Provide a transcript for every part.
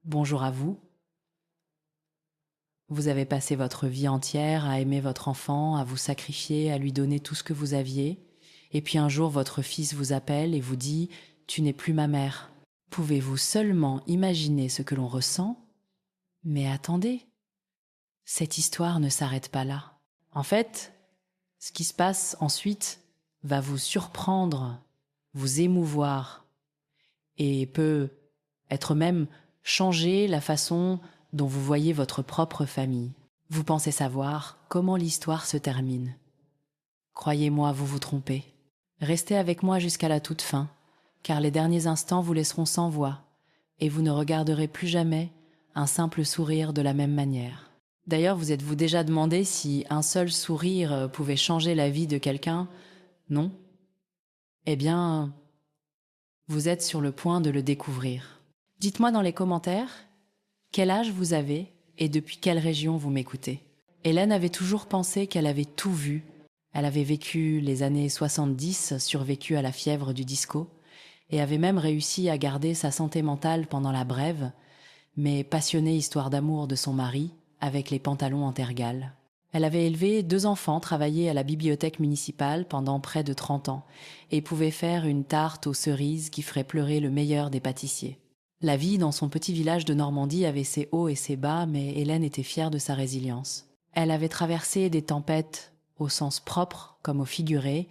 Bonjour à vous. Vous avez passé votre vie entière à aimer votre enfant, à vous sacrifier, à lui donner tout ce que vous aviez. Et puis un jour, votre fils vous appelle et vous dit « Tu n'es plus ma mère ». Pouvez-vous seulement imaginer ce que l'on ressent? Mais attendez, cette histoire ne s'arrête pas là. En fait, ce qui se passe ensuite va vous surprendre, vous émouvoir et peut être même changer la façon dont vous voyez votre propre famille. Vous pensez savoir comment l'histoire se termine. Croyez-moi, vous vous trompez. Restez avec moi jusqu'à la toute fin, car les derniers instants vous laisseront sans voix, et vous ne regarderez plus jamais un simple sourire de la même manière. D'ailleurs, vous êtes-vous déjà demandé si un seul sourire pouvait changer la vie de quelqu'un? Non? Eh bien, vous êtes sur le point de le découvrir. Dites-moi dans les commentaires quel âge vous avez et depuis quelle région vous m'écoutez. Hélène avait toujours pensé qu'elle avait tout vu. Elle avait vécu les années 70, survécu à la fièvre du disco, et avait même réussi à garder sa santé mentale pendant la brève, mais passionnée histoire d'amour de son mari, avec les pantalons en tergale. Elle avait élevé 2 enfants, travaillé à la bibliothèque municipale pendant près de 30 ans, et pouvait faire une tarte aux cerises qui ferait pleurer le meilleur des pâtissiers. La vie dans son petit village de Normandie avait ses hauts et ses bas, mais Hélène était fière de sa résilience. Elle avait traversé des tempêtes au sens propre comme au figuré,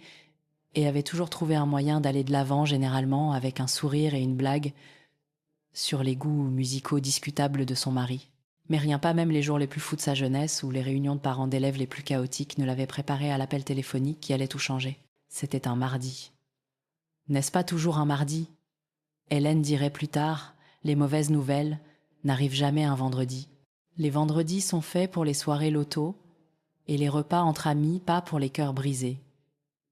et avait toujours trouvé un moyen d'aller de l'avant, généralement avec un sourire et une blague sur les goûts musicaux discutables de son mari. Mais rien, pas même les jours les plus fous de sa jeunesse ou les réunions de parents d'élèves les plus chaotiques ne l'avaient préparée à l'appel téléphonique qui allait tout changer. C'était un mardi. N'est-ce pas toujours un mardi? Hélène dirait plus tard, les mauvaises nouvelles n'arrivent jamais un vendredi. Les vendredis sont faits pour les soirées loto et les repas entre amis, pas pour les cœurs brisés.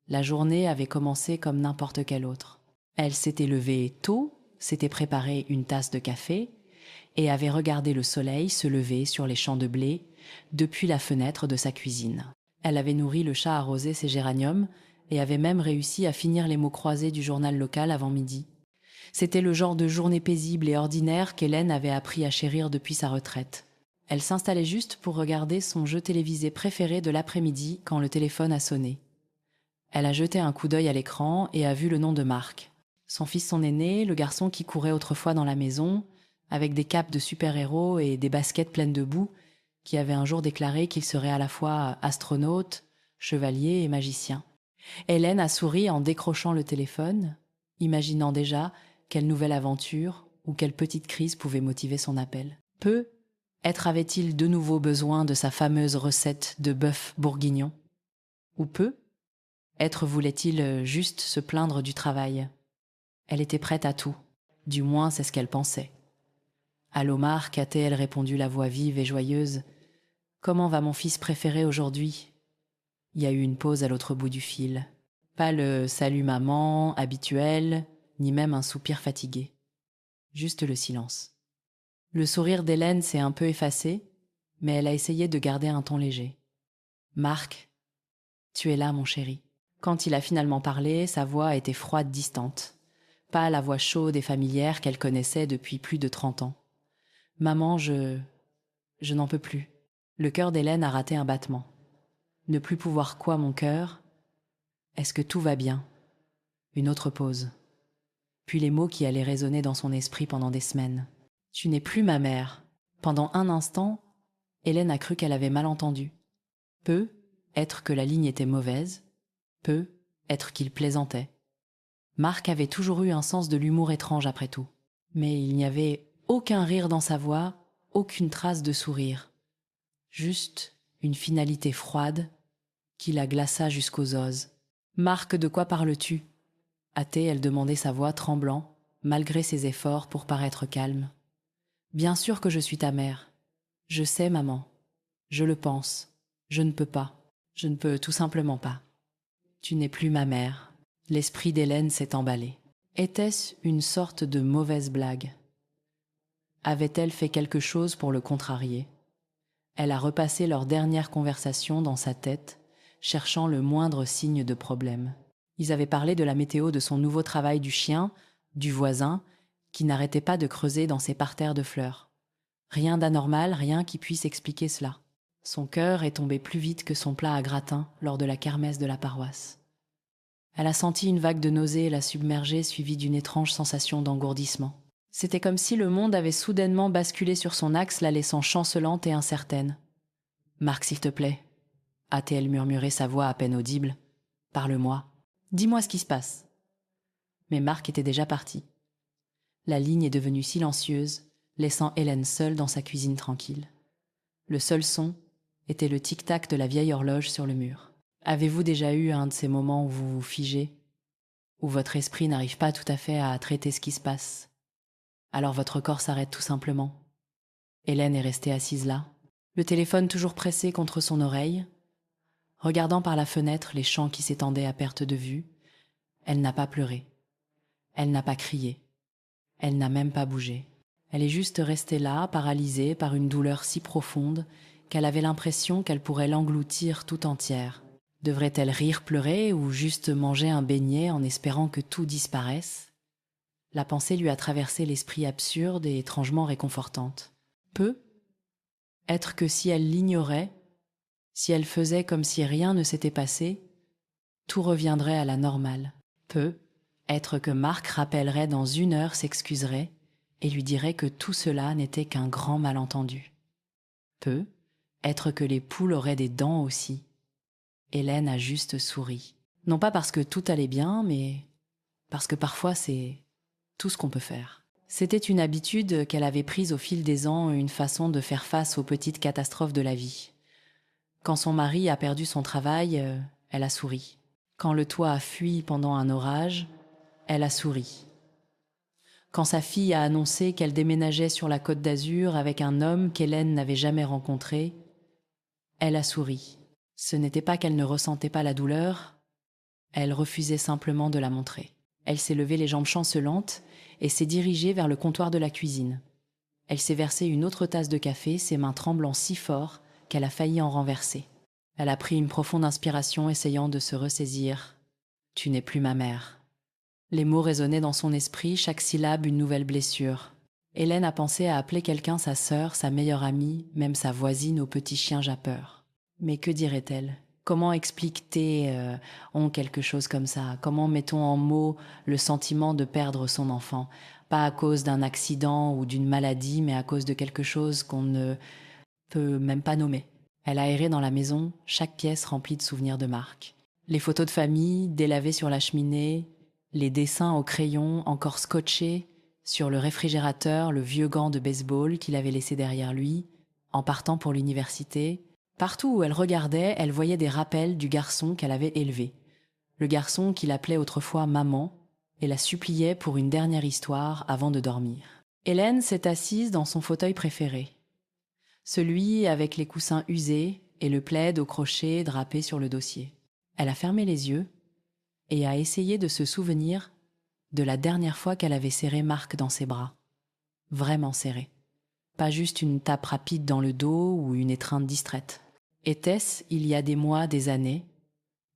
La journée avait commencé comme n'importe quelle autre. Elle s'était levée tôt, s'était préparée une tasse de café et avait regardé le soleil se lever sur les champs de blé depuis la fenêtre de sa cuisine. Elle avait nourri le chat arrosé ses géraniums et avait même réussi à finir les mots croisés du journal local avant midi. C'était le genre de journée paisible et ordinaire qu'Hélène avait appris à chérir depuis sa retraite. Elle s'installait juste pour regarder son jeu télévisé préféré de l'après-midi quand le téléphone a sonné. Elle a jeté un coup d'œil à l'écran et a vu le nom de Marc. Son fils, son aîné, le garçon qui courait autrefois dans la maison, avec des capes de super-héros et des baskets pleines de boue, qui avait un jour déclaré qu'il serait à la fois astronaute, chevalier et magicien. Hélène a souri en décrochant le téléphone, imaginant déjà quelle nouvelle aventure ou quelle petite crise pouvait motiver son appel. Être avait-il de nouveau besoin de sa fameuse recette de bœuf bourguignon? Ou être voulait-il juste se plaindre du travail? Elle était prête à tout, du moins c'est ce qu'elle pensait. Allô Marc, a-t-elle répondu la voix vive et joyeuse. Comment va mon fils préféré aujourd'hui? Il y a eu une pause à l'autre bout du fil. Pas le salut maman habituel, ni même un soupir fatigué. Juste le silence. Le sourire d'Hélène s'est un peu effacé, mais elle a essayé de garder un ton léger. Marc, tu es là, mon chéri. Quand il a finalement parlé, sa voix était froide, distante. Pas la voix chaude et familière qu'elle connaissait depuis plus de 30 ans. Maman, je n'en peux plus. Le cœur d'Hélène a raté un battement. Ne plus pouvoir quoi, mon cœur? Est-ce que tout va bien? Une autre pause. Puis les mots qui allaient résonner dans son esprit pendant des semaines. Tu n'es plus ma mère. Pendant un instant, Hélène a cru qu'elle avait mal entendu. Être que la ligne était mauvaise, être qu'il plaisantait. Marc avait toujours eu un sens de l'humour étrange après tout. Mais il n'y avait aucun rire dans sa voix, aucune trace de sourire. Juste une finalité froide qui la glaça jusqu'aux os. « Marc, de quoi parles-tu » a-t-elle demandé sa voix tremblant, malgré ses efforts pour paraître calme. « Bien sûr que je suis ta mère. Je sais, maman. Je le pense. Je ne peux pas. Je ne peux tout simplement pas. Tu n'es plus ma mère. » L'esprit d'Hélène s'est emballé. Était-ce une sorte de mauvaise blague? Avait-elle fait quelque chose pour le contrarier? Elle a repassé leur dernière conversation dans sa tête, cherchant le moindre signe de problème. Ils avaient parlé de la météo de son nouveau travail du chien, du voisin, qui n'arrêtait pas de creuser dans ses parterres de fleurs. Rien d'anormal, rien qui puisse expliquer cela. Son cœur est tombé plus vite que son plat à gratin lors de la kermesse de la paroisse. Elle a senti une vague de nausée la submerger, suivie d'une étrange sensation d'engourdissement. C'était comme si le monde avait soudainement basculé sur son axe, la laissant chancelante et incertaine. « Marc, s'il te plaît » a-t-elle murmuré, sa voix à peine audible. « Parle-moi. Dis-moi ce qui se passe. » Mais Marc était déjà parti. La ligne est devenue silencieuse, laissant Hélène seule dans sa cuisine tranquille. Le seul son était le tic-tac de la vieille horloge sur le mur. Avez-vous déjà eu un de ces moments où vous vous figez, où votre esprit n'arrive pas tout à fait à traiter ce qui se passe? Alors votre corps s'arrête tout simplement. Hélène est restée assise là, le téléphone toujours pressé contre son oreille, regardant par la fenêtre les champs qui s'étendaient à perte de vue. Elle n'a pas pleuré. Elle n'a pas crié. Elle n'a même pas bougé. Elle est juste restée là, paralysée par une douleur si profonde qu'elle avait l'impression qu'elle pourrait l'engloutir tout entière. Devrait-elle rire, pleurer ou juste manger un beignet en espérant que tout disparaisse? La pensée lui a traversé l'esprit absurde et étrangement réconfortante. Être que si elle l'ignorait, si elle faisait comme si rien ne s'était passé, tout reviendrait à la normale. Être que Marc rappellerait dans 1 heure, s'excuserait et lui dirait que tout cela n'était qu'un grand malentendu. Être que les poules auraient des dents aussi. Hélène a juste souri. Non pas parce que tout allait bien, mais parce que parfois c'est tout ce qu'on peut faire. C'était une habitude qu'elle avait prise au fil des ans, une façon de faire face aux petites catastrophes de la vie. Quand son mari a perdu son travail, elle a souri. Quand le toit a fui pendant un orage, elle a souri. Quand sa fille a annoncé qu'elle déménageait sur la Côte d'Azur avec un homme qu'Hélène n'avait jamais rencontré, elle a souri. Ce n'était pas qu'elle ne ressentait pas la douleur, elle refusait simplement de la montrer. Elle s'est levée les jambes chancelantes et s'est dirigée vers le comptoir de la cuisine. Elle s'est versé une autre tasse de café, ses mains tremblant si fort qu'elle a failli en renverser. Elle a pris une profonde inspiration, essayant de se ressaisir. « Tu n'es plus ma mère ». Les mots résonnaient dans son esprit, chaque syllabe une nouvelle blessure. Hélène a pensé à appeler quelqu'un, sa sœur, sa meilleure amie, même sa voisine au petit chien jappeur. Mais que dirait-elle? Comment explique-t-on quelque chose comme ça? Comment mettons en mots le sentiment de perdre son enfant? Pas à cause d'un accident ou d'une maladie, mais à cause de quelque chose qu'on ne peut même pas nommer. Elle a erré dans la maison, chaque pièce remplie de souvenirs de Marc. Les photos de famille, délavées sur la cheminée, les dessins au crayon encore scotchés sur le réfrigérateur, le vieux gant de baseball qu'il avait laissé derrière lui, en partant pour l'université. Partout où elle regardait, elle voyait des rappels du garçon qu'elle avait élevé. Le garçon qu'il appelait autrefois maman et la suppliait pour une dernière histoire avant de dormir. Hélène s'est assise dans son fauteuil préféré. Celui avec les coussins usés et le plaid au crochet drapé sur le dossier. Elle a fermé les yeux et a essayé de se souvenir de la dernière fois qu'elle avait serré Marc dans ses bras. Vraiment serré. Pas juste une tape rapide dans le dos ou une étreinte distraite. Était-ce il y a des mois, des années?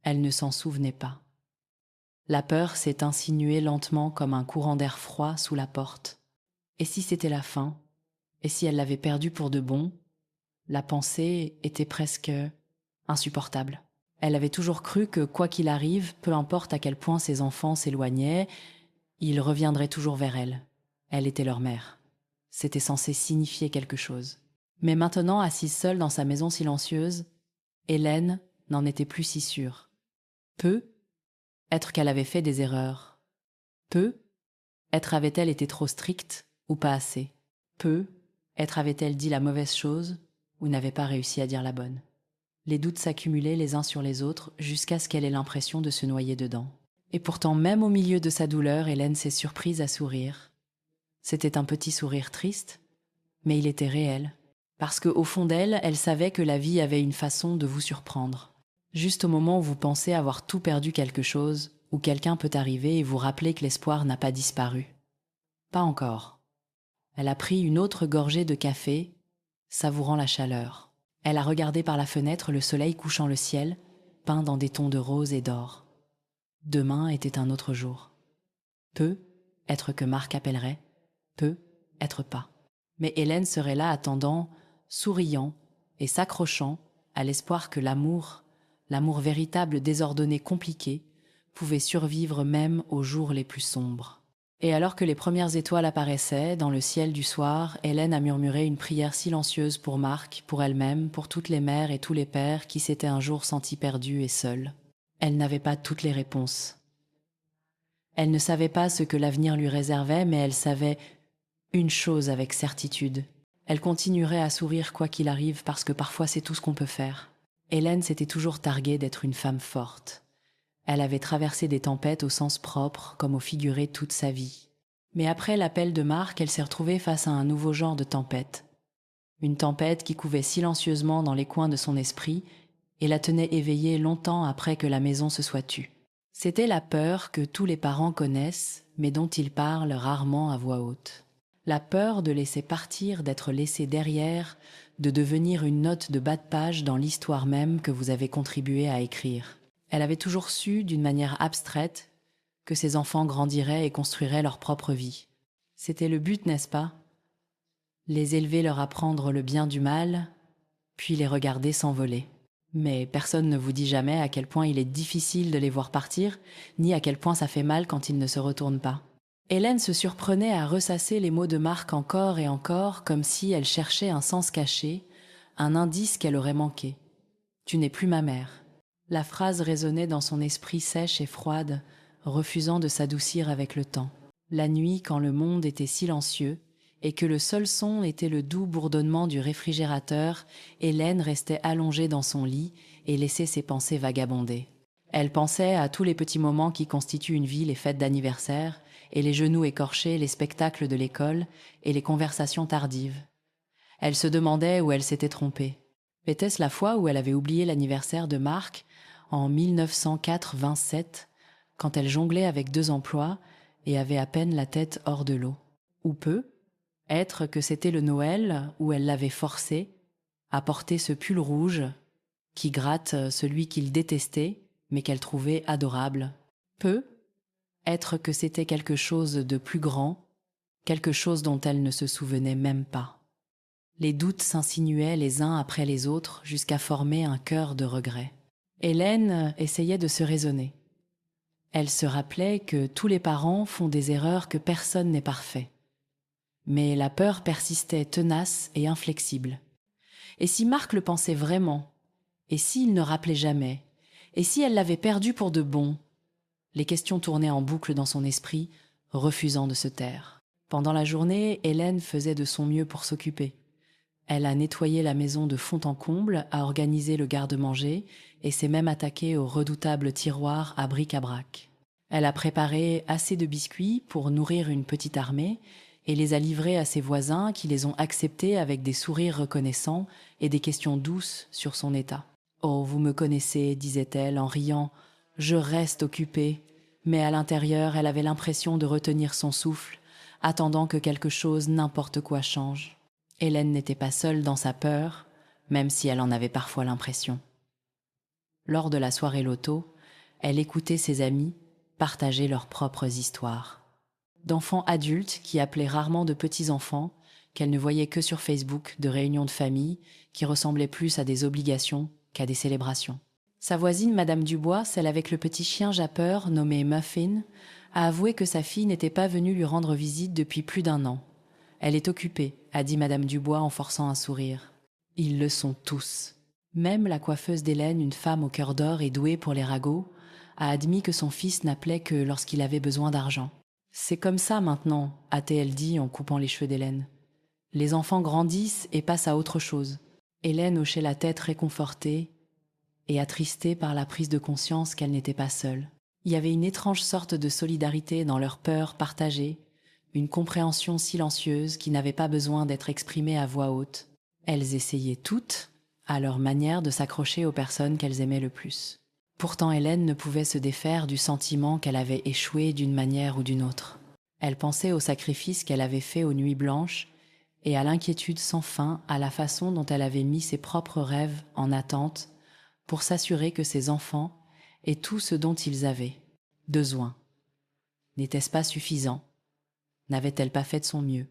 Elle ne s'en souvenait pas. La peur s'est insinuée lentement comme un courant d'air froid sous la porte. Et si c'était la fin? Et si elle l'avait perdu pour de bon? La pensée était presque insupportable. Elle avait toujours cru que, quoi qu'il arrive, peu importe à quel point ses enfants s'éloignaient, ils reviendraient toujours vers elle. Elle était leur mère. C'était censé signifier quelque chose. Mais maintenant, assise seule dans sa maison silencieuse, Hélène n'en était plus si sûre. Être qu'elle avait fait des erreurs. Être avait-elle été trop stricte ou pas assez. Être avait-elle dit la mauvaise chose ou n'avait pas réussi à dire la bonne. Les doutes s'accumulaient les uns sur les autres jusqu'à ce qu'elle ait l'impression de se noyer dedans. Et pourtant, même au milieu de sa douleur, Hélène s'est surprise à sourire. C'était un petit sourire triste, mais il était réel. Parce qu'au fond d'elle, elle savait que la vie avait une façon de vous surprendre. Juste au moment où vous pensez avoir tout perdu quelque chose, où quelqu'un peut arriver et vous rappeler que l'espoir n'a pas disparu. Pas encore. Elle a pris une autre gorgée de café, savourant la chaleur. Elle a regardé par la fenêtre le soleil couchant le ciel, peint dans des tons de rose et d'or. Demain était un autre jour. Être que Marc appellerait, être pas. Mais Hélène serait là attendant, souriant et s'accrochant à l'espoir que l'amour véritable désordonné compliqué, pouvait survivre même aux jours les plus sombres. Et alors que les premières étoiles apparaissaient dans le ciel du soir, Hélène a murmuré une prière silencieuse pour Marc, pour elle-même, pour toutes les mères et tous les pères qui s'étaient un jour sentis perdus et seuls. Elle n'avait pas toutes les réponses. Elle ne savait pas ce que l'avenir lui réservait, mais elle savait une chose avec certitude. Elle continuerait à sourire quoi qu'il arrive parce que parfois c'est tout ce qu'on peut faire. Hélène s'était toujours targuée d'être une femme forte. Elle avait traversé des tempêtes au sens propre comme au figuré toute sa vie. Mais après l'appel de Marc, elle s'est retrouvée face à un nouveau genre de tempête. Une tempête qui couvait silencieusement dans les coins de son esprit et la tenait éveillée longtemps après que la maison se soit tue. C'était la peur que tous les parents connaissent, mais dont ils parlent rarement à voix haute. La peur de laisser partir, d'être laissé derrière, de devenir une note de bas de page dans l'histoire même que vous avez contribué à écrire. Elle avait toujours su, d'une manière abstraite, que ses enfants grandiraient et construiraient leur propre vie. C'était le but, n'est-ce pas? Les élever, leur apprendre le bien du mal, puis les regarder s'envoler. Mais personne ne vous dit jamais à quel point il est difficile de les voir partir, ni à quel point ça fait mal quand ils ne se retournent pas. Hélène se surprenait à ressasser les mots de Marc encore et encore, comme si elle cherchait un sens caché, un indice qu'elle aurait manqué. « Tu n'es plus ma mère ». La phrase résonnait dans son esprit sèche et froide, refusant de s'adoucir avec le temps. La nuit, quand le monde était silencieux, et que le seul son était le doux bourdonnement du réfrigérateur, Hélène restait allongée dans son lit et laissait ses pensées vagabonder. Elle pensait à tous les petits moments qui constituent une vie, les fêtes d'anniversaire, et les genoux écorchés, les spectacles de l'école, et les conversations tardives. Elle se demandait où elle s'était trompée. Était-ce la fois où elle avait oublié l'anniversaire de Marc, en 1904-27, quand elle jonglait avec 2 emplois et avait à peine la tête hors de l'eau? Ou peu être que c'était le Noël où elle l'avait forcé à porter ce pull rouge qui gratte celui qu'il détestait mais qu'elle trouvait adorable. Peu être que c'était quelque chose de plus grand, quelque chose dont elle ne se souvenait même pas. Les doutes s'insinuaient les uns après les autres jusqu'à former un cœur de regret. Hélène essayait de se raisonner. Elle se rappelait que tous les parents font des erreurs, que personne n'est parfait. Mais la peur persistait tenace et inflexible. Et si Marc le pensait vraiment? Et s'il ne rappelait jamais? Et si elle l'avait perdu pour de bon? Les questions tournaient en boucle dans son esprit, refusant de se taire. Pendant la journée, Hélène faisait de son mieux pour s'occuper. Elle a nettoyé la maison de fond en comble, a organisé le garde-manger et s'est même attaquée au redoutable tiroir à bric-à-brac. Elle a préparé assez de biscuits pour nourrir une petite armée et les a livrés à ses voisins qui les ont acceptés avec des sourires reconnaissants et des questions douces sur son état. « Oh, vous me connaissez, disait-elle en riant, je reste occupée. » Mais à l'intérieur, elle avait l'impression de retenir son souffle, attendant que quelque chose, n'importe quoi, change. Hélène n'était pas seule dans sa peur, même si elle en avait parfois l'impression. Lors de la soirée loto, elle écoutait ses amis partager leurs propres histoires. D'enfants adultes qui appelaient rarement de petits-enfants, qu'elle ne voyait que sur Facebook, de réunions de famille, qui ressemblaient plus à des obligations qu'à des célébrations. Sa voisine, Madame Dubois, celle avec le petit chien jappeur nommé Muffin, a avoué que sa fille n'était pas venue lui rendre visite depuis plus d'1 an. « Elle est occupée », a dit Madame Dubois en forçant un sourire. Ils le sont tous. Même la coiffeuse d'Hélène, une femme au cœur d'or et douée pour les ragots, a admis que son fils n'appelait que lorsqu'il avait besoin d'argent. « C'est comme ça maintenant », a-t-elle dit en coupant les cheveux d'Hélène. « Les enfants grandissent et passent à autre chose. » Hélène hochait la tête réconfortée et attristée par la prise de conscience qu'elle n'était pas seule. Il y avait une étrange sorte de solidarité dans leur peur partagée, une compréhension silencieuse qui n'avait pas besoin d'être exprimée à voix haute. Elles essayaient toutes, à leur manière, de s'accrocher aux personnes qu'elles aimaient le plus. Pourtant, Hélène ne pouvait se défaire du sentiment qu'elle avait échoué d'une manière ou d'une autre. Elle pensait au sacrifice qu'elle avait fait aux nuits blanches et à l'inquiétude sans fin, à la façon dont elle avait mis ses propres rêves en attente pour s'assurer que ses enfants aient tout ce dont ils avaient besoin. N'était-ce pas suffisant? N'avait-elle pas fait de son mieux?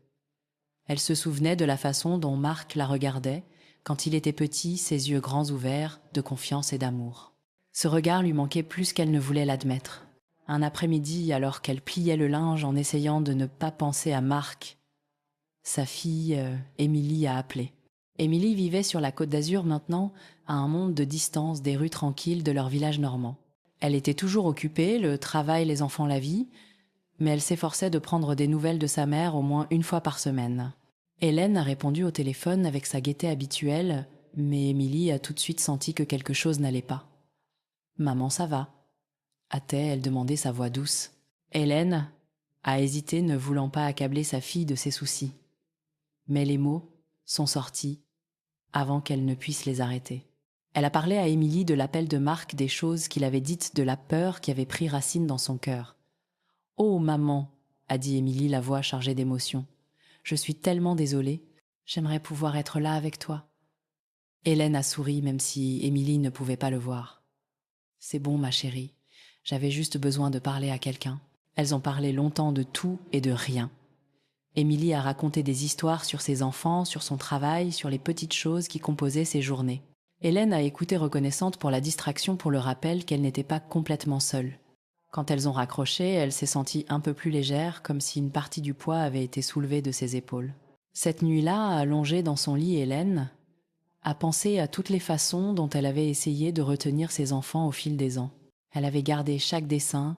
Elle se souvenait de la façon dont Marc la regardait, quand il était petit, ses yeux grands ouverts, de confiance et d'amour. Ce regard lui manquait plus qu'elle ne voulait l'admettre. Un après-midi, alors qu'elle pliait le linge en essayant de ne pas penser à Marc, sa fille, Émilie, a appelé. Émilie vivait sur la Côte d'Azur maintenant, à un monde de distance des rues tranquilles de leur village normand. Elle était toujours occupée, le travail, les enfants, la vie, mais elle s'efforçait de prendre des nouvelles de sa mère au moins une fois par semaine. Hélène a répondu au téléphone avec sa gaieté habituelle, mais Émilie a tout de suite senti que quelque chose n'allait pas. « Maman, ça va ?» a-t-elle demandé sa voix douce. Hélène a hésité, ne voulant pas accabler sa fille de ses soucis. Mais les mots sont sortis avant qu'elle ne puisse les arrêter. Elle a parlé à Émilie de l'appel de Marc, des choses qu'il avait dites, de la peur qui avait pris racine dans son cœur. « Oh, maman !» a dit Émilie, la voix chargée d'émotion. « Je suis tellement désolée. J'aimerais pouvoir être là avec toi. » Hélène a souri, même si Émilie ne pouvait pas le voir. « C'est bon, ma chérie. J'avais juste besoin de parler à quelqu'un. » Elles ont parlé longtemps de tout et de rien. Émilie a raconté des histoires sur ses enfants, sur son travail, sur les petites choses qui composaient ses journées. Hélène a écouté reconnaissante pour la distraction, pour le rappel qu'elle n'était pas complètement seule. Quand elles ont raccroché, elle s'est sentie un peu plus légère, comme si une partie du poids avait été soulevée de ses épaules. Cette nuit-là, allongée dans son lit, Hélène a pensé à toutes les façons dont elle avait essayé de retenir ses enfants au fil des ans. Elle avait gardé chaque dessin,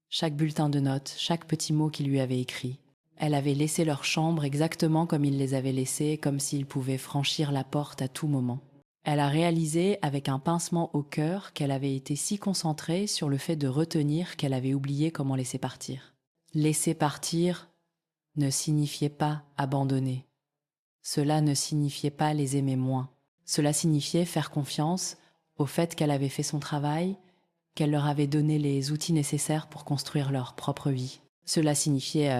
chaque bulletin de notes, chaque petit mot qu'il lui avait écrit. Elle avait laissé leur chambre exactement comme il les avait laissés, comme s'ils pouvaient franchir la porte à tout moment. Elle a réalisé avec un pincement au cœur qu'elle avait été si concentrée sur le fait de retenir qu'elle avait oublié comment laisser partir. Laisser partir ne signifiait pas abandonner. Cela ne signifiait pas les aimer moins. Cela signifiait faire confiance au fait qu'elle avait fait son travail, qu'elle leur avait donné les outils nécessaires pour construire leur propre vie. Cela signifiait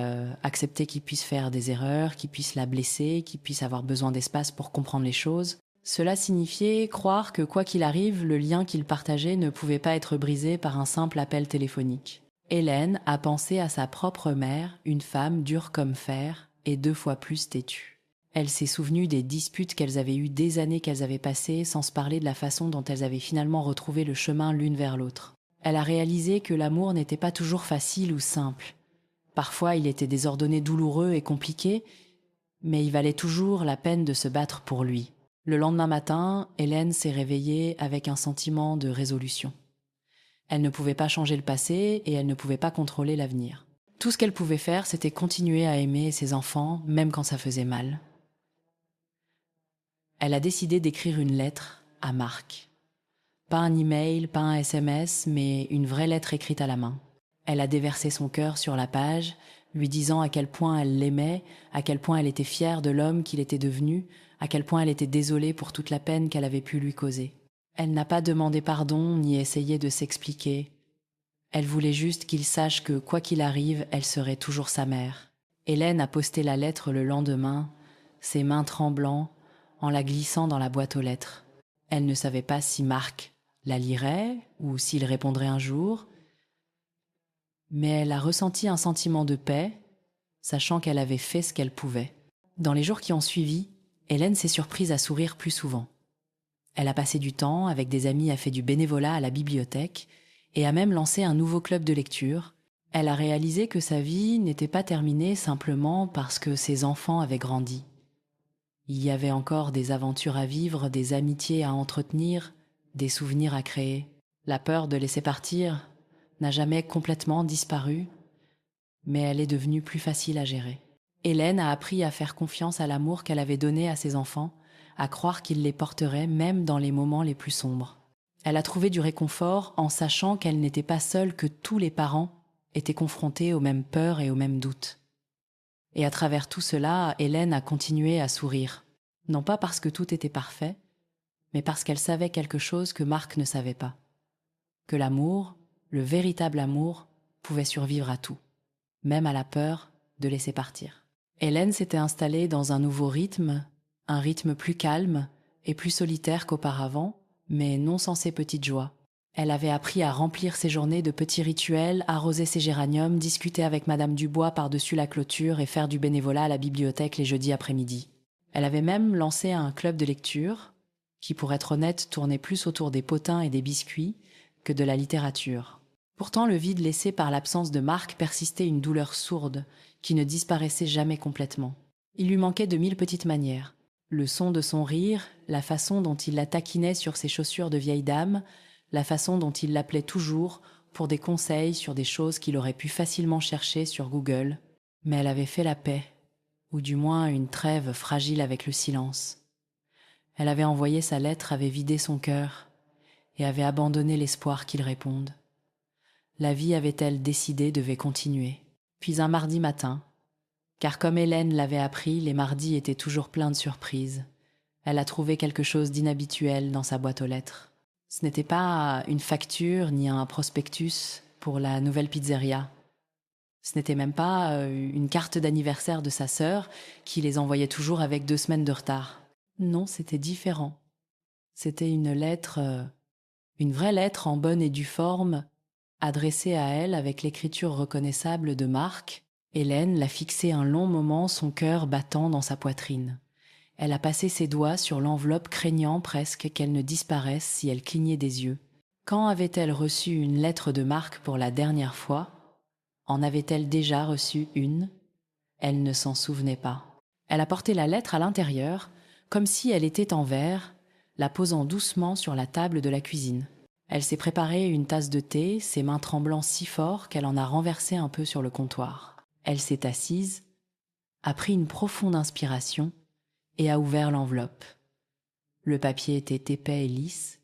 accepter qu'ils puissent faire des erreurs, qu'ils puissent la blesser, qu'ils puissent avoir besoin d'espace pour comprendre les choses. Cela signifiait croire que quoi qu'il arrive, le lien qu'ils partageaient ne pouvait pas être brisé par un simple appel téléphonique. Hélène a pensé à sa propre mère, une femme dure comme fer et 2 fois plus têtue. Elle s'est souvenue des disputes qu'elles avaient eues, des années qu'elles avaient passées, sans se parler de la façon dont elles avaient finalement retrouvé le chemin l'une vers l'autre. Elle a réalisé que l'amour n'était pas toujours facile ou simple. Parfois, il était désordonné, douloureux et compliqué, mais il valait toujours la peine de se battre pour lui. Le lendemain matin, Hélène s'est réveillée avec un sentiment de résolution. Elle ne pouvait pas changer le passé et elle ne pouvait pas contrôler l'avenir. Tout ce qu'elle pouvait faire, c'était continuer à aimer ses enfants, même quand ça faisait mal. Elle a décidé d'écrire une lettre à Marc. Pas un email, pas un SMS, mais une vraie lettre écrite à la main. Elle a déversé son cœur sur la page, lui disant à quel point elle l'aimait, à quel point elle était fière de l'homme qu'il était devenu, à quel point elle était désolée pour toute la peine qu'elle avait pu lui causer. Elle n'a pas demandé pardon ni essayé de s'expliquer. Elle voulait juste qu'il sache que, quoi qu'il arrive, elle serait toujours sa mère. Hélène a posté la lettre le lendemain, ses mains tremblant, en la glissant dans la boîte aux lettres. Elle ne savait pas si Marc la lirait ou s'il répondrait un jour, mais elle a ressenti un sentiment de paix, sachant qu'elle avait fait ce qu'elle pouvait. Dans les jours qui ont suivi, Hélène s'est surprise à sourire plus souvent. Elle a passé du temps avec des amis, a fait du bénévolat à la bibliothèque et a même lancé un nouveau club de lecture. Elle a réalisé que sa vie n'était pas terminée simplement parce que ses enfants avaient grandi. Il y avait encore des aventures à vivre, des amitiés à entretenir, des souvenirs à créer. La peur de laisser partir n'a jamais complètement disparu, mais elle est devenue plus facile à gérer. Hélène a appris à faire confiance à l'amour qu'elle avait donné à ses enfants, à croire qu'il les porterait même dans les moments les plus sombres. Elle a trouvé du réconfort en sachant qu'elle n'était pas seule, que tous les parents étaient confrontés aux mêmes peurs et aux mêmes doutes. Et à travers tout cela, Hélène a continué à sourire. Non pas parce que tout était parfait, mais parce qu'elle savait quelque chose que Marc ne savait pas. Que l'amour, le véritable amour, pouvait survivre à tout, même à la peur de laisser partir. Hélène s'était installée dans un nouveau rythme, un rythme plus calme et plus solitaire qu'auparavant, mais non sans ses petites joies. Elle avait appris à remplir ses journées de petits rituels, arroser ses géraniums, discuter avec Madame Dubois par-dessus la clôture et faire du bénévolat à la bibliothèque les jeudis après-midi. Elle avait même lancé un club de lecture qui, pour être honnête, tournait plus autour des potins et des biscuits que de la littérature. Pourtant, le vide laissé par l'absence de Marc persistait une douleur sourde qui ne disparaissait jamais complètement. Il lui manquait de 1000 petites manières. Le son de son rire, la façon dont il la taquinait sur ses chaussures de vieille dame, la façon dont il l'appelait toujours pour des conseils sur des choses qu'il aurait pu facilement chercher sur Google. Mais elle avait fait la paix, ou du moins une trêve fragile avec le silence. Elle avait envoyé sa lettre, avait vidé son cœur, et avait abandonné l'espoir qu'il réponde. La vie, avait-elle décidé, devait continuer. Puis un mardi matin, car comme Hélène l'avait appris, les mardis étaient toujours pleins de surprises. Elle a trouvé quelque chose d'inhabituel dans sa boîte aux lettres. Ce n'était pas une facture ni un prospectus pour la nouvelle pizzeria. Ce n'était même pas une carte d'anniversaire de sa sœur qui les envoyait toujours avec 2 semaines de retard. Non, c'était différent. C'était une lettre, une vraie lettre en bonne et due forme, adressée à elle avec l'écriture reconnaissable de Marc. Hélène l'a fixé un long moment, son cœur battant dans sa poitrine. Elle a passé ses doigts sur l'enveloppe, craignant presque qu'elle ne disparaisse si elle clignait des yeux. Quand avait-elle reçu une lettre de Marc pour la dernière fois? En avait-elle déjà reçu une? Elle ne s'en souvenait pas. Elle a porté la lettre à l'intérieur, comme si elle était en verre, la posant doucement sur la table de la cuisine. Elle s'est préparé une tasse de thé, ses mains tremblant si fort qu'elle en a renversé un peu sur le comptoir. Elle s'est assise, a pris une profonde inspiration et a ouvert l'enveloppe. Le papier était épais et lisse,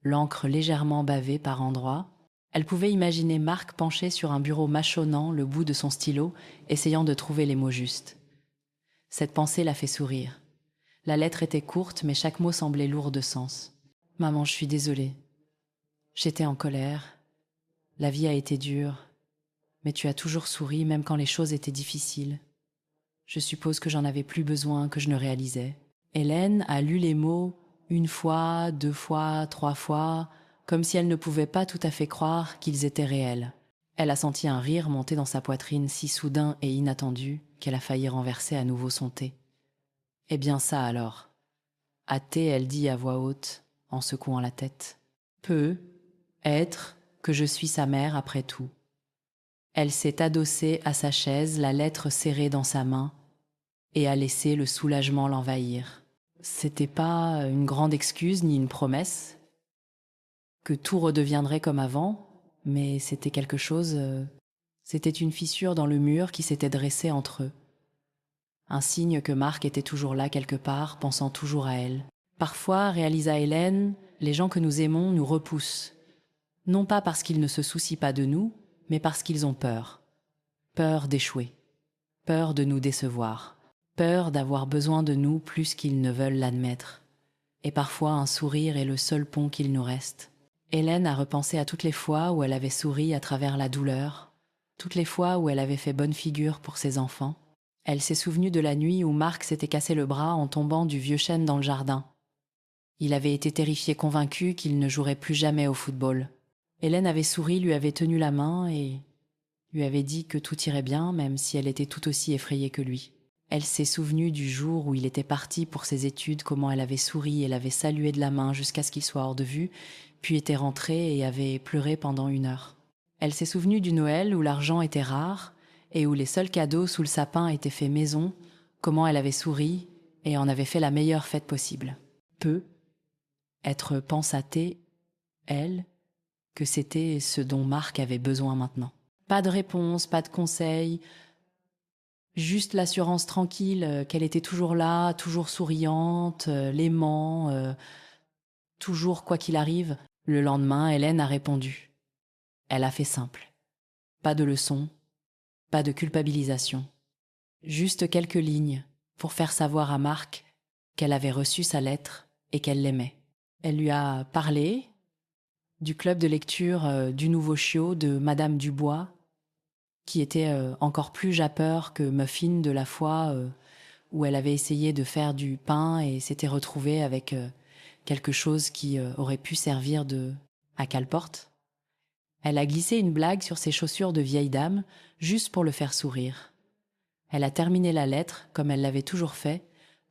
l'encre légèrement bavée par endroits. Elle pouvait imaginer Marc penché sur un bureau mâchonnant le bout de son stylo, essayant de trouver les mots justes. Cette pensée l'a fait sourire. La lettre était courte, mais chaque mot semblait lourd de sens. « Maman, je suis désolée. J'étais en colère. La vie a été dure. Mais tu as toujours souri, même quand les choses étaient difficiles. Je suppose que j'en avais plus besoin que je ne réalisais. » Hélène a lu les mots 1 fois, 2 fois, 3 fois, comme si elle ne pouvait pas tout à fait croire qu'ils étaient réels. Elle a senti un rire monter dans sa poitrine si soudain et inattendu qu'elle a failli renverser à nouveau son thé. « Eh bien ça alors !» À thé, elle dit à voix haute, en secouant la tête. « Peut être que je suis sa mère après tout. » Elle s'est adossée à sa chaise, la lettre serrée dans sa main, et a laissé le soulagement l'envahir. C'était pas une grande excuse ni une promesse, que tout redeviendrait comme avant, mais c'était quelque chose, c'était une fissure dans le mur qui s'était dressée entre eux. Un signe que Marc était toujours là quelque part, pensant toujours à elle. Parfois, réalisa Hélène, les gens que nous aimons nous repoussent. Non pas parce qu'ils ne se soucient pas de nous, mais parce qu'ils ont peur. Peur d'échouer. Peur de nous décevoir. Peur d'avoir besoin de nous plus qu'ils ne veulent l'admettre. Et parfois, un sourire est le seul pont qu'il nous reste. Hélène a repensé à toutes les fois où elle avait souri à travers la douleur, toutes les fois où elle avait fait bonne figure pour ses enfants. Elle s'est souvenue de la nuit où Marc s'était cassé le bras en tombant du vieux chêne dans le jardin. Il avait été terrifié, convaincu qu'il ne jouerait plus jamais au football. Hélène avait souri, lui avait tenu la main et lui avait dit que tout irait bien, même si elle était tout aussi effrayée que lui. Elle s'est souvenue du jour où il était parti pour ses études, comment elle avait souri et l'avait salué de la main jusqu'à ce qu'il soit hors de vue, puis était rentrée et avait pleuré pendant 1 heure. Elle s'est souvenue du Noël où l'argent était rare et où les seuls cadeaux sous le sapin étaient faits maison, comment elle avait souri et en avait fait la meilleure fête possible. Peu être pensatée, elle, que c'était ce dont Marc avait besoin maintenant. Pas de réponse, pas de conseil, juste l'assurance tranquille qu'elle était toujours là, toujours souriante, l'aimant, toujours quoi qu'il arrive. Le lendemain, Hélène a répondu. Elle a fait simple. Pas de leçon, pas de culpabilisation. Juste quelques lignes pour faire savoir à Marc qu'elle avait reçu sa lettre et qu'elle l'aimait. Elle lui a parlé du club de lecture du Nouveau Chiot de Madame Dubois, qui était encore plus jappeur que Muffin de la fois où elle avait essayé de faire du pain et s'était retrouvée avec quelque chose qui aurait pu servir de... À quelle porte? Elle a glissé une blague sur ses chaussures de vieille dame, juste pour le faire sourire. Elle a terminé la lettre, comme elle l'avait toujours fait,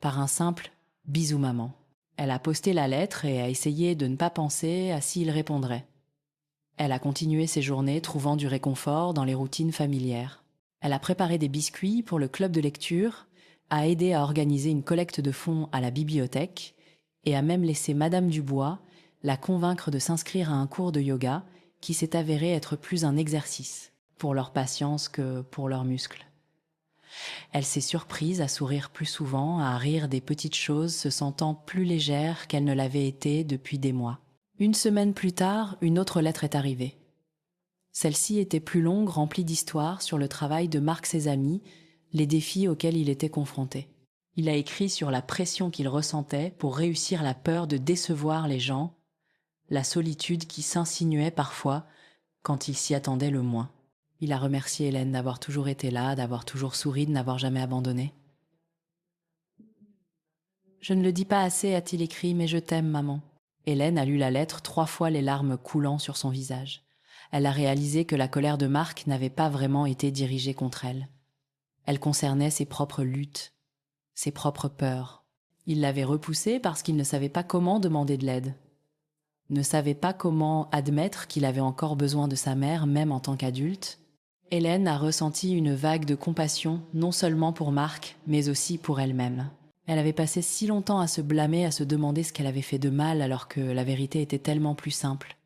par un simple « bisou maman ». Elle a posté la lettre et a essayé de ne pas penser à s'il répondrait. Elle a continué ses journées trouvant du réconfort dans les routines familières. Elle a préparé des biscuits pour le club de lecture, a aidé à organiser une collecte de fonds à la bibliothèque et a même laissé Madame Dubois la convaincre de s'inscrire à un cours de yoga qui s'est avéré être plus un exercice pour leur patience que pour leurs muscles. Elle s'est surprise à sourire plus souvent, à rire des petites choses, se sentant plus légère qu'elle ne l'avait été depuis des mois. Une semaine plus tard, une autre lettre est arrivée. Celle-ci était plus longue, remplie d'histoires sur le travail de Marc ses amis, les défis auxquels il était confronté. Il a écrit sur la pression qu'il ressentait pour réussir la peur de décevoir les gens, la solitude qui s'insinuait parfois quand il s'y attendait le moins. Il a remercié Hélène d'avoir toujours été là, d'avoir toujours souri, de n'avoir jamais abandonné. « Je ne le dis pas assez », a-t-il écrit, « mais je t'aime, maman. » Hélène a lu la lettre 3 fois, les larmes coulant sur son visage. Elle a réalisé que la colère de Marc n'avait pas vraiment été dirigée contre elle. Elle concernait ses propres luttes, ses propres peurs. Il l'avait repoussée parce qu'il ne savait pas comment demander de l'aide. Ne savait pas comment admettre qu'il avait encore besoin de sa mère, même en tant qu'adulte. Hélène a ressenti une vague de compassion, non seulement pour Marc, mais aussi pour elle-même. Elle avait passé si longtemps à se blâmer, à se demander ce qu'elle avait fait de mal, alors que la vérité était tellement plus simple.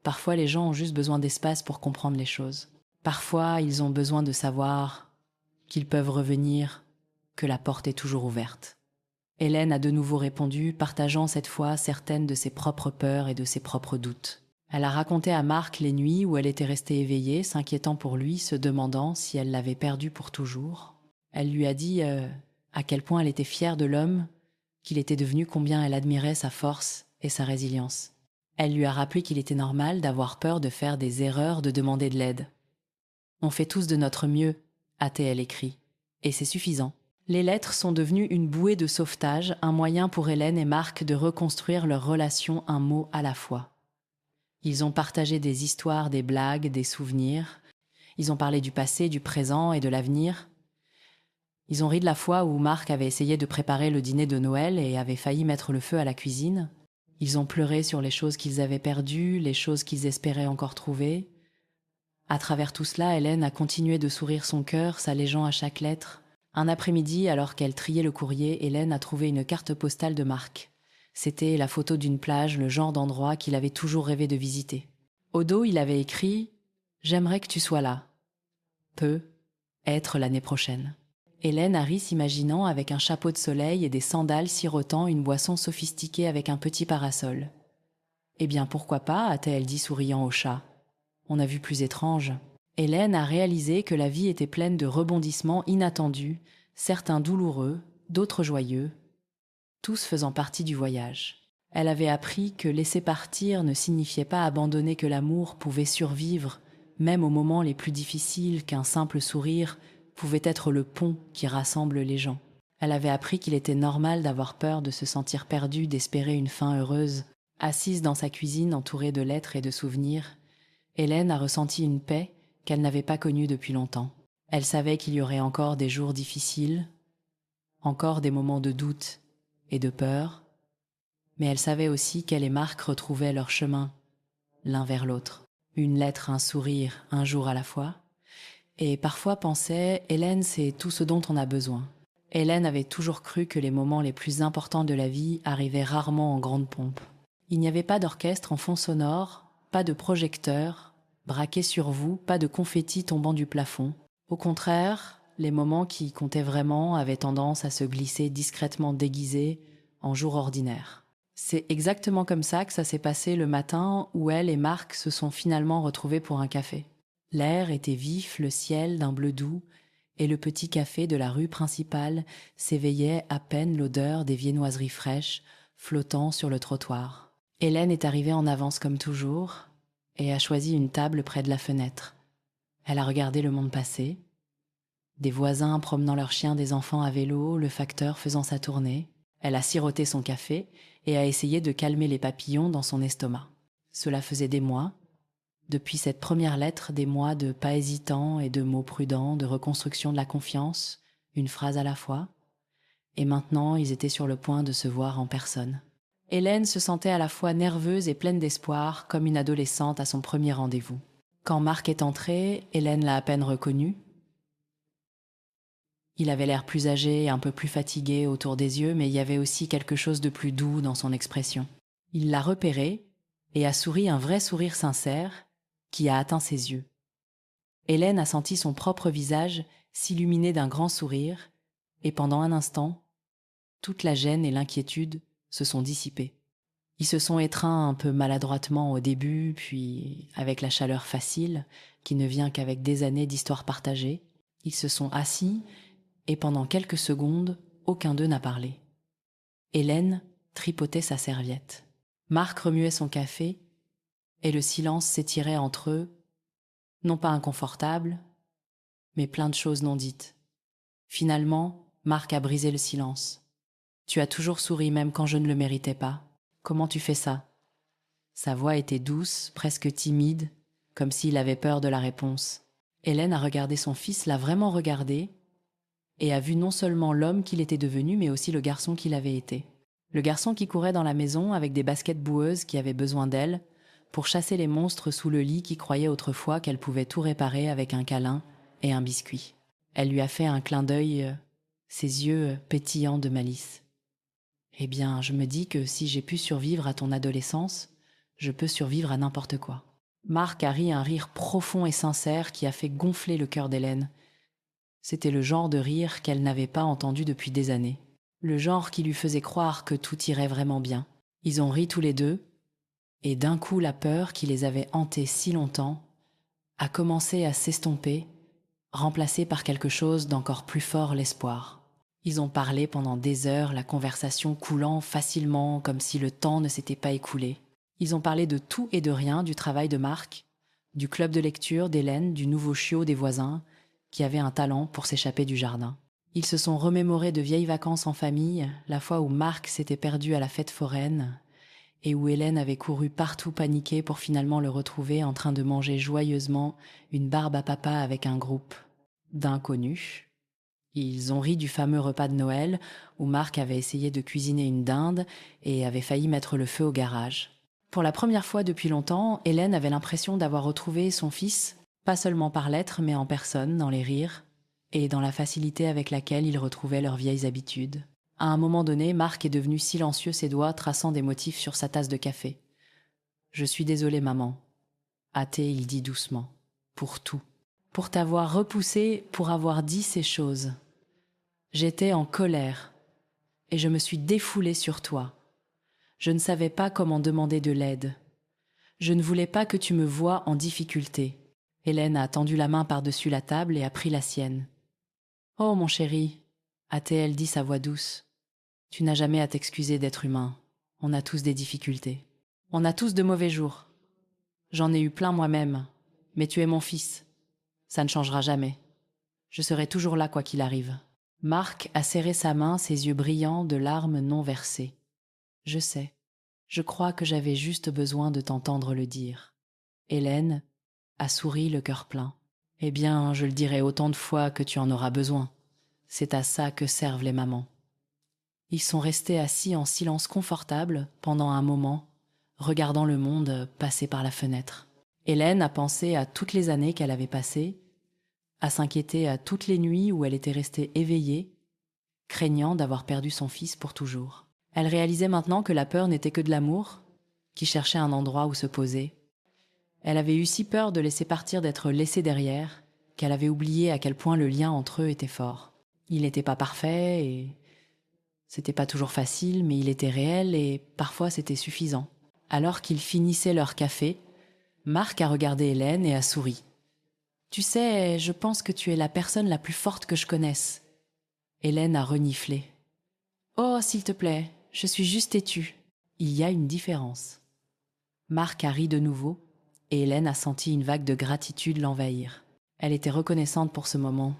Parfois, les gens ont juste besoin d'espace pour comprendre les choses. Parfois, ils ont besoin de savoir qu'ils peuvent revenir, que la porte est toujours ouverte. Hélène a de nouveau répondu, partageant cette fois certaines de ses propres peurs et de ses propres doutes. Elle a raconté à Marc les nuits où elle était restée éveillée, s'inquiétant pour lui, se demandant si elle l'avait perdu pour toujours. Elle lui a dit à quel point elle était fière de l'homme qu'il était devenu, combien elle admirait sa force et sa résilience. Elle lui a rappelé qu'il était normal d'avoir peur de faire des erreurs, de demander de l'aide. « On fait tous de notre mieux », a-t-elle écrit, et c'est suffisant. Les lettres sont devenues une bouée de sauvetage, un moyen pour Hélène et Marc de reconstruire leur relation un mot à la fois. Ils ont partagé des histoires, des blagues, des souvenirs. Ils ont parlé du passé, du présent et de l'avenir. Ils ont ri de la fois où Marc avait essayé de préparer le dîner de Noël et avait failli mettre le feu à la cuisine. Ils ont pleuré sur les choses qu'ils avaient perdues, les choses qu'ils espéraient encore trouver. À travers tout cela, Hélène a continué de sourire son cœur, s'allégeant à chaque lettre. Un après-midi, alors qu'elle triait le courrier, Hélène a trouvé une carte postale de Marc. C'était la photo d'une plage, le genre d'endroit qu'il avait toujours rêvé de visiter. Au dos, il avait écrit « J'aimerais que tu sois là. Peut être l'année prochaine. » Hélène a ri s'imaginant avec un chapeau de soleil et des sandales sirotant une boisson sophistiquée avec un petit parasol. « Eh bien, pourquoi pas ?» a-t-elle dit souriant au chat. On a vu plus étrange. Hélène a réalisé que la vie était pleine de rebondissements inattendus, certains douloureux, d'autres joyeux, tous faisant partie du voyage. Elle avait appris que laisser partir ne signifiait pas abandonner, que l'amour pouvait survivre, même aux moments les plus difficiles, qu'un simple sourire pouvait être le pont qui rassemble les gens. Elle avait appris qu'il était normal d'avoir peur, de se sentir perdue, d'espérer une fin heureuse. Assise dans sa cuisine, entourée de lettres et de souvenirs, Hélène a ressenti une paix qu'elle n'avait pas connue depuis longtemps. Elle savait qu'il y aurait encore des jours difficiles, encore des moments de doute et de peur, mais elle savait aussi qu'elle et Marc retrouvaient leur chemin, l'un vers l'autre. Une lettre, un sourire, un jour à la fois. Et parfois pensait, Hélène, c'est tout ce dont on a besoin. Hélène avait toujours cru que les moments les plus importants de la vie arrivaient rarement en grande pompe. Il n'y avait pas d'orchestre en fond sonore, pas de projecteur braqué sur vous, pas de confettis tombant du plafond. Au contraire, les moments qui comptaient vraiment avaient tendance à se glisser discrètement déguisés en jours ordinaires. C'est exactement comme ça que ça s'est passé le matin où elle et Marc se sont finalement retrouvés pour un café. L'air était vif, le ciel d'un bleu doux, et le petit café de la rue principale s'éveillait à peine l'odeur des viennoiseries fraîches flottant sur le trottoir. Hélène est arrivée en avance comme toujours et a choisi une table près de la fenêtre. Elle a regardé le monde passer, des voisins promenant leurs chiens, des enfants à vélo, le facteur faisant sa tournée. Elle a siroté son café et a essayé de calmer les papillons dans son estomac. Cela faisait des mois, depuis cette première lettre, des mois de pas hésitants et de mots prudents, de reconstruction de la confiance, une phrase à la fois. Et maintenant, ils étaient sur le point de se voir en personne. Hélène se sentait à la fois nerveuse et pleine d'espoir, comme une adolescente à son premier rendez-vous. Quand Marc est entré, Hélène l'a à peine reconnu. Il avait l'air plus âgé et un peu plus fatigué autour des yeux, mais il y avait aussi quelque chose de plus doux dans son expression. Il l'a repéré et a souri un vrai sourire sincère qui a atteint ses yeux. Hélène a senti son propre visage s'illuminer d'un grand sourire, et pendant un instant, toute la gêne et l'inquiétude se sont dissipées. Ils se sont étreints un peu maladroitement au début, puis avec la chaleur facile, qui ne vient qu'avec des années d'histoire partagée, ils se sont assis, et pendant quelques secondes, aucun d'eux n'a parlé. Hélène tripotait sa serviette. Marc remuait son café, et le silence s'étirait entre eux, non pas inconfortable, mais plein de choses non dites. Finalement, Marc a brisé le silence. « Tu as toujours souri même quand je ne le méritais pas. Comment tu fais ça ?» Sa voix était douce, presque timide, comme s'il avait peur de la réponse. Hélène a regardé son fils, l'a vraiment regardé, et a vu non seulement l'homme qu'il était devenu, mais aussi le garçon qu'il avait été. Le garçon qui courait dans la maison avec des baskets boueuses qui avaient besoin d'elle, pour chasser les monstres sous le lit qui croyaient autrefois qu'elle pouvait tout réparer avec un câlin et un biscuit. Elle lui a fait un clin d'œil, ses yeux pétillants de malice. « Eh bien, je me dis que si j'ai pu survivre à ton adolescence, je peux survivre à n'importe quoi. » Marc a ri un rire profond et sincère qui a fait gonfler le cœur d'Hélène. C'était le genre de rire qu'elle n'avait pas entendu depuis des années. Le genre qui lui faisait croire que tout irait vraiment bien. Ils ont ri tous les deux, et d'un coup la peur qui les avait hantés si longtemps a commencé à s'estomper, remplacée par quelque chose d'encore plus fort, l'espoir. Ils ont parlé pendant des heures, la conversation coulant facilement, comme si le temps ne s'était pas écoulé. Ils ont parlé de tout et de rien, du travail de Marc, du club de lecture d'Hélène, du nouveau chiot des voisins, qui avait un talent pour s'échapper du jardin. Ils se sont remémorés de vieilles vacances en famille, la fois où Marc s'était perdu à la fête foraine, et où Hélène avait couru partout paniquée pour finalement le retrouver en train de manger joyeusement une barbe à papa avec un groupe d'inconnus. Ils ont ri du fameux repas de Noël où Marc avait essayé de cuisiner une dinde et avait failli mettre le feu au garage. Pour la première fois depuis longtemps, Hélène avait l'impression d'avoir retrouvé son fils, pas seulement par lettres, mais en personne, dans les rires, et dans la facilité avec laquelle ils retrouvaient leurs vieilles habitudes. À un moment donné, Marc est devenu silencieux, ses doigts traçant des motifs sur sa tasse de café. « Je suis désolé, maman. » Hâté, il dit doucement. « Pour tout. Pour t'avoir repoussé, pour avoir dit ces choses. J'étais en colère, et je me suis défoulée sur toi. Je ne savais pas comment demander de l'aide. Je ne voulais pas que tu me voies en difficulté. » Hélène a tendu la main par-dessus la table et a pris la sienne. « Oh, mon chéri, » a-t-elle dit sa voix douce. « Tu n'as jamais à t'excuser d'être humain. On a tous des difficultés. On a tous de mauvais jours. J'en ai eu plein moi-même, mais tu es mon fils. Ça ne changera jamais. Je serai toujours là quoi qu'il arrive. » Marc a serré sa main, ses yeux brillants de larmes non versées. « Je sais. Je crois que j'avais juste besoin de t'entendre le dire. » Hélène a souri le cœur plein. « Eh bien, je le dirai autant de fois que tu en auras besoin. C'est à ça que servent les mamans. » Ils sont restés assis en silence confortable pendant un moment, regardant le monde passer par la fenêtre. Hélène a pensé à toutes les années qu'elle avait passées, à s'inquiéter à toutes les nuits où elle était restée éveillée, craignant d'avoir perdu son fils pour toujours. Elle réalisait maintenant que la peur n'était que de l'amour, qui cherchait un endroit où se poser. Elle avait eu si peur de laisser partir, d'être laissée derrière, qu'elle avait oublié à quel point le lien entre eux était fort. Il n'était pas parfait et c'était pas toujours facile, mais il était réel et parfois c'était suffisant. Alors qu'ils finissaient leur café, Marc a regardé Hélène et a souri. « Tu sais, je pense que tu es la personne la plus forte que je connaisse. » Hélène a reniflé. « Oh, s'il te plaît, je suis juste têtue. » Il y a une différence. Marc a ri de nouveau et Hélène a senti une vague de gratitude l'envahir. Elle était reconnaissante pour ce moment,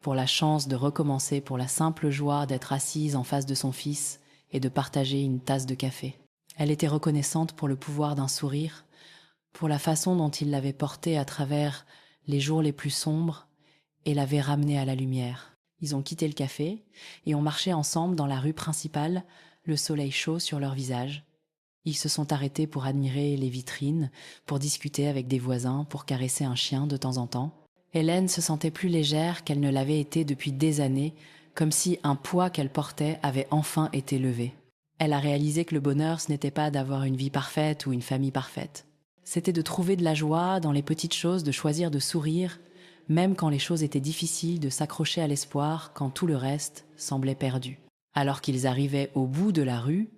pour la chance de recommencer, pour la simple joie d'être assise en face de son fils et de partager une tasse de café. Elle était reconnaissante pour le pouvoir d'un sourire, pour la façon dont il l'avait portée à travers les jours les plus sombres et l'avait ramenée à la lumière. Ils ont quitté le café et ont marché ensemble dans la rue principale, le soleil chaud sur leurs visages. Ils se sont arrêtés pour admirer les vitrines, pour discuter avec des voisins, pour caresser un chien de temps en temps. Hélène se sentait plus légère qu'elle ne l'avait été depuis des années, comme si un poids qu'elle portait avait enfin été levé. Elle a réalisé que le bonheur, ce n'était pas d'avoir une vie parfaite ou une famille parfaite. C'était de trouver de la joie dans les petites choses, de choisir de sourire, même quand les choses étaient difficiles, de s'accrocher à l'espoir quand tout le reste semblait perdu. Alors qu'ils arrivaient au bout de la rue,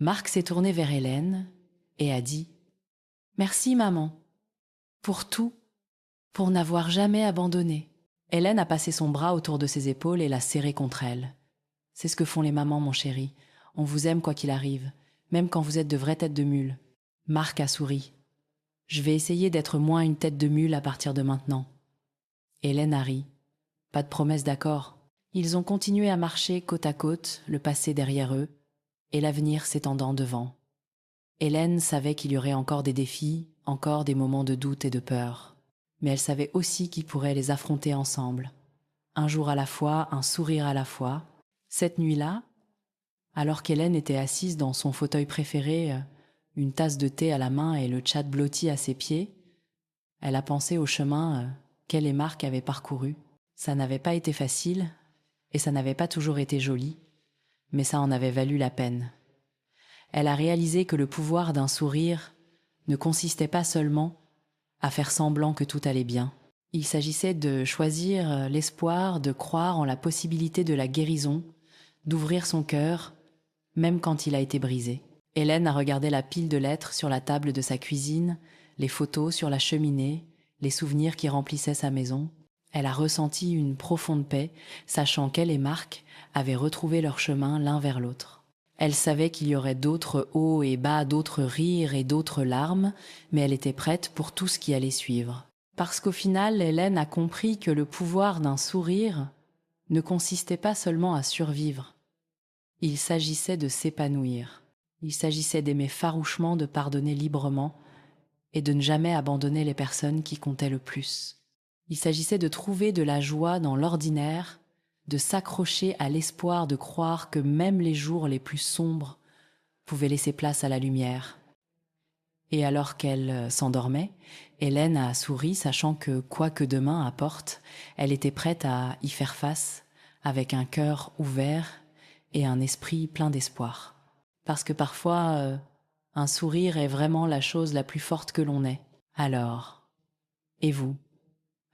Marc s'est tourné vers Hélène et a dit « Merci maman, pour tout, pour n'avoir jamais abandonné. » Hélène a passé son bras autour de ses épaules et l'a serré contre elle. « C'est ce que font les mamans, mon chéri. On vous aime quoi qu'il arrive, même quand vous êtes de vraies têtes de mule. » Marc a souri. « Je vais essayer d'être moins une tête de mule à partir de maintenant. » Hélène a ri. Pas de promesse d'accord. Ils ont continué à marcher côte à côte, le passé derrière eux, et l'avenir s'étendant devant. Hélène savait qu'il y aurait encore des défis, encore des moments de doute et de peur. Mais elle savait aussi qu'ils pourraient les affronter ensemble. Un jour à la fois, un sourire à la fois. Cette nuit-là, alors qu'Hélène était assise dans son fauteuil préféré, une tasse de thé à la main et le tchat blotti à ses pieds, elle a pensé au chemin qu'elle et Marc avaient parcouru. Ça n'avait pas été facile, et ça n'avait pas toujours été joli, mais ça en avait valu la peine. Elle a réalisé que le pouvoir d'un sourire ne consistait pas seulement à faire semblant que tout allait bien. Il s'agissait de choisir l'espoir, de croire en la possibilité de la guérison, d'ouvrir son cœur, même quand il a été brisé. Hélène a regardé la pile de lettres sur la table de sa cuisine, les photos sur la cheminée, les souvenirs qui remplissaient sa maison. Elle a ressenti une profonde paix, sachant qu'elle et Marc avaient retrouvé leur chemin l'un vers l'autre. Elle savait qu'il y aurait d'autres hauts et bas, d'autres rires et d'autres larmes, mais elle était prête pour tout ce qui allait suivre. Parce qu'au final, Hélène a compris que le pouvoir d'un sourire ne consistait pas seulement à survivre. Il s'agissait de s'épanouir. Il s'agissait d'aimer farouchement, de pardonner librement et de ne jamais abandonner les personnes qui comptaient le plus. Il s'agissait de trouver de la joie dans l'ordinaire, de s'accrocher à l'espoir de croire que même les jours les plus sombres pouvaient laisser place à la lumière. Et alors qu'elle s'endormait, Hélène a souri, sachant que quoi que demain apporte, elle était prête à y faire face, avec un cœur ouvert et un esprit plein d'espoir. Parce que parfois, un sourire est vraiment la chose la plus forte que l'on ait. Alors, et vous ?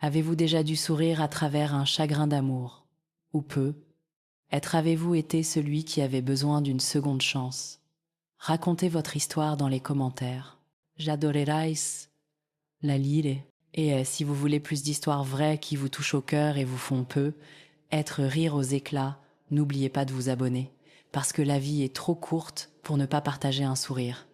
Avez-vous déjà dû sourire à travers un chagrin d'amour ? Ou peu ? Avez-vous été celui qui avait besoin d'une seconde chance ? Racontez votre histoire dans les commentaires. J'adorerais la lire. Et si vous voulez plus d'histoires vraies qui vous touchent au cœur et vous font peu, être rire aux éclats, n'oubliez pas de vous abonner. Parce que la vie est trop courte pour ne pas partager un sourire.